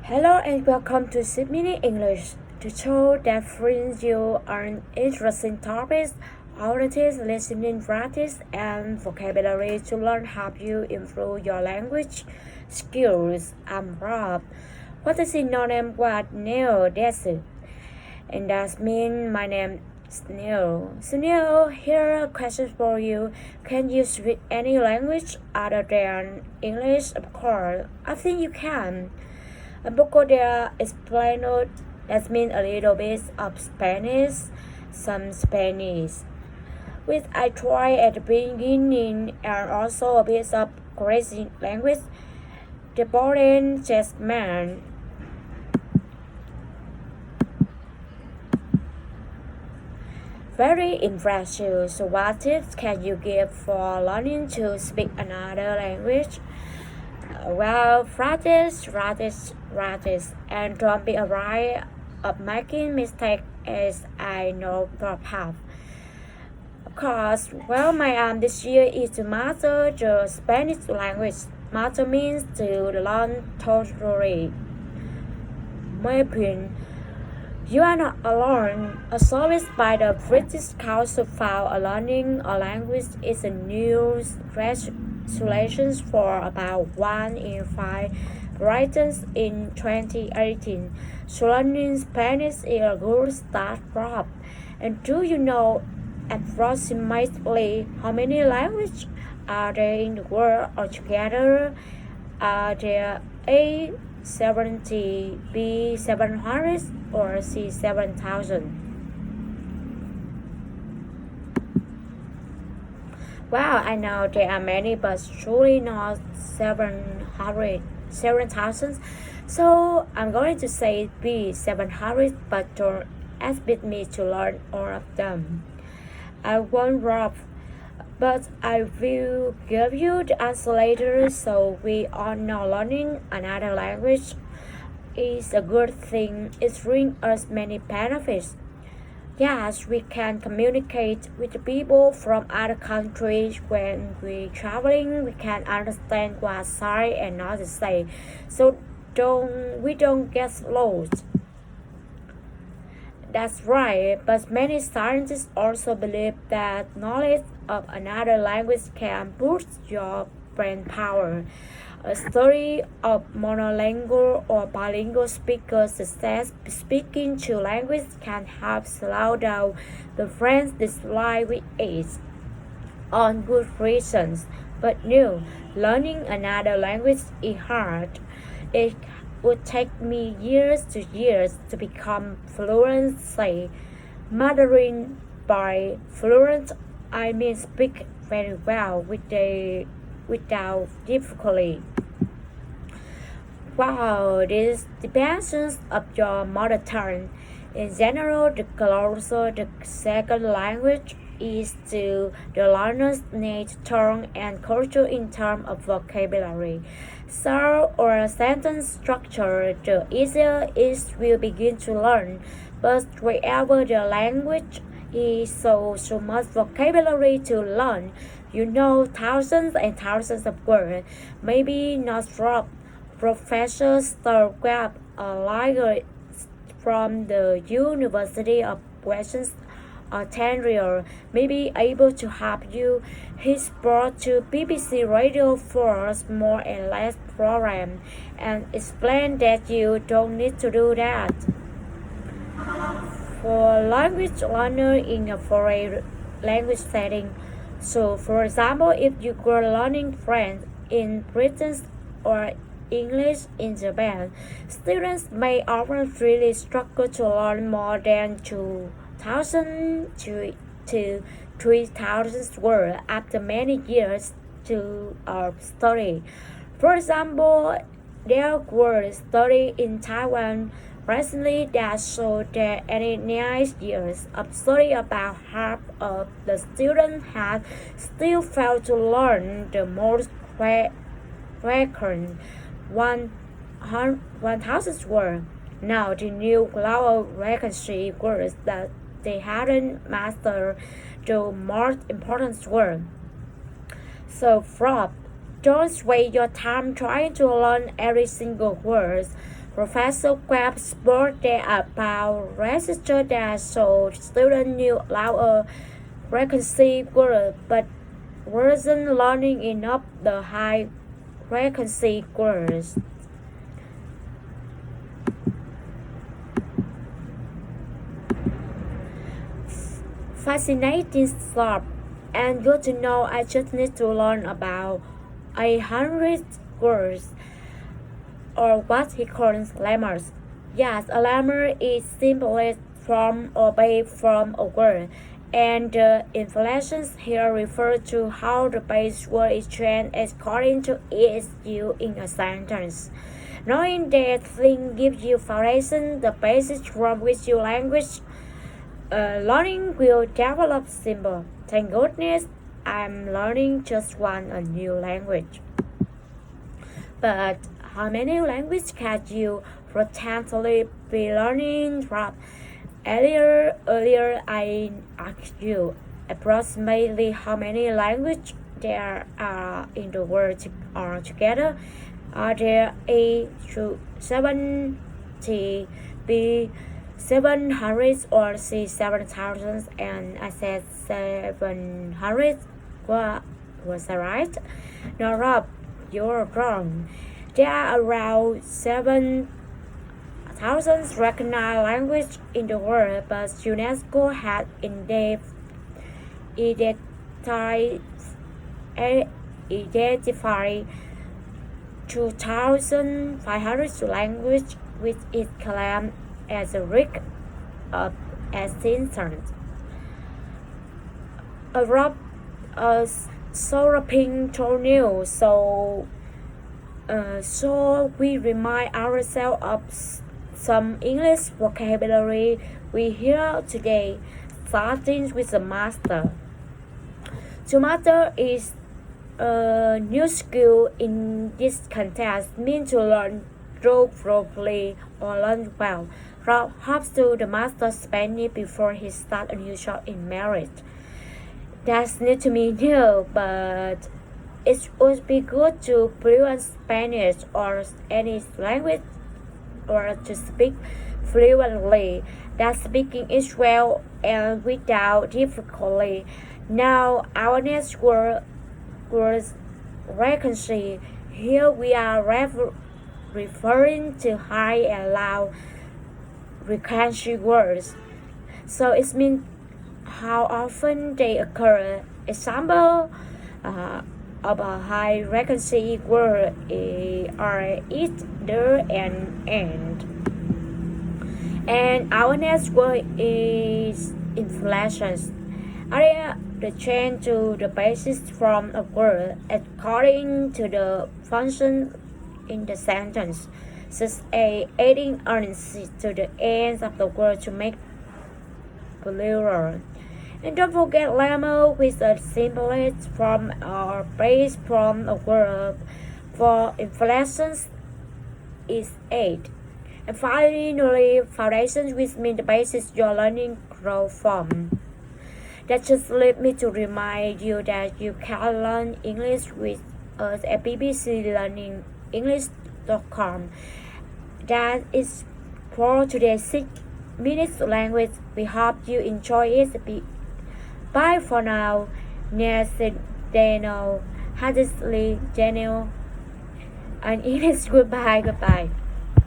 Hello and welcome to Sydney English. To show that friends you are interesting topics, audience, listening practice, and vocabulary to learn help you improve your language skills. I'm Rob. What is your name? What Neil? That's it. And that means my name is Neil. So Neil, here are questions for you. Can you speak any language other than English? Of course, I think you can. A poco de Español, that means a little bit of Spanish, some Spanish, which I try at the beginning, and also a bit of Greek language, the Bolan Jasmine. Very impressive. So what tips can you give for learning to speak another language? Well, practice, and don't be afraid of making mistakes as I know the path. Of course, well, my aim this year is to master the Spanish language. Master means to learn totally. My opinion, you are not alone. A service by the British Council found learning a language is a new regulations for about 1 in 5 Britons in 2018. So learning Spanish is a good start from. And do you know approximately how many languages are there in the world altogether? Are there A70, B700, or C7000? Wow, I know there are many, but surely not 7,000. So I'm going to say B700, but don't expect me to learn all of them. I won't rob, but I will give you the answer later, so we are now learning another language is a good thing. It brings us many benefits. Yes, we can communicate with people from other countries when we're traveling. We can understand what say and not to say, so we don't get lost. That's right, but many scientists also believe that knowledge of another language can boost your brain power. A study of monolingual or bilingual speakers suggests speaking two languages can help slow down the brain's decline with age, on good reasons. But no, learning another language is hard. It would take me years to become fluent, say Mandarin. By fluent, I mean speak very well without difficulty. Wow, this depends on your mother tongue. In general, the closer the second language is to the learner's native tongue and culture in terms of vocabulary. So, or sentence structure, the easier it will begin to learn. But wherever the language is so much vocabulary to learn, you know thousands and thousands of words, maybe not from Professor Stargrab, a lawyer from the University of Western Ontario, may be able to help you. He's brought to BBC Radio 4's More and Less program and explained that you don't need to do that. For language learner in a foreign language setting, so for example, if you were learning French in Britain or English in Japan, students may often really struggle to learn more than 2,000 to 3,000 words after many years of study. For example, there were studies in Taiwan recently that showed that in 9 years of study, about half of the students had still failed to learn the most frequent 1,000 words. Now the new global vacancy was that they hadn't mastered the most important word. So don't waste your time trying to learn every single word. Professor Webb spoke there about research that showed students knew louder frequency words but wasn't learning enough the high frequency words. Fascinating stuff, and good to know. I just need to learn about 100 words, or what he calls lemmas. Yes, a lemma is simply from or base from a word, and the inflections here refer to how the base word is changed according to its use in a sentence. Knowing that thing gives you foundation, the basis from which your language learning will develop simple. Thank goodness I'm learning just one a new language. But how many languages can you potentially be learning from? Earlier I asked you approximately how many languages there are in the world altogether. Are there A to 70, B 700 or C 7,000? And I said 700. Was I right? No, Rob, you're wrong. There are around 7,000 recognized languages in the world, but UNESCO had identified 2,500 languages which it claimed as a risk of extinction. Europe Soroping tornado, so we remind ourselves of some English vocabulary we hear today, starting with the master. To master is a new skill in this context, means to learn properly or learn well. Rob hopes to the master Spanish before he starts a new job in marriage. That's new to me too, but it would be good to fluent Spanish or any language or to speak fluently. That speaking is well and without difficulty. Now our next word was frequency. Here we are referring to high and loud frequency words. So it means how often they occur. Example of a high frequency word are it, the, and. And our next word is inflections. Are the change to the basis from a word according to the function in the sentence, such as adding ns to the ends of the word to make plural. And don't forget lemma with a simplest from or base from a word. For inflections is 8. And finally, foundations, which means the basis your learning grow from. That just leads me to remind you that you can learn English with us at bbclearningenglish.com. That is for today's 6 minutes language. We hope you enjoy it. Bye for now. Next Daniel, Hadley, Daniel, and it is goodbye.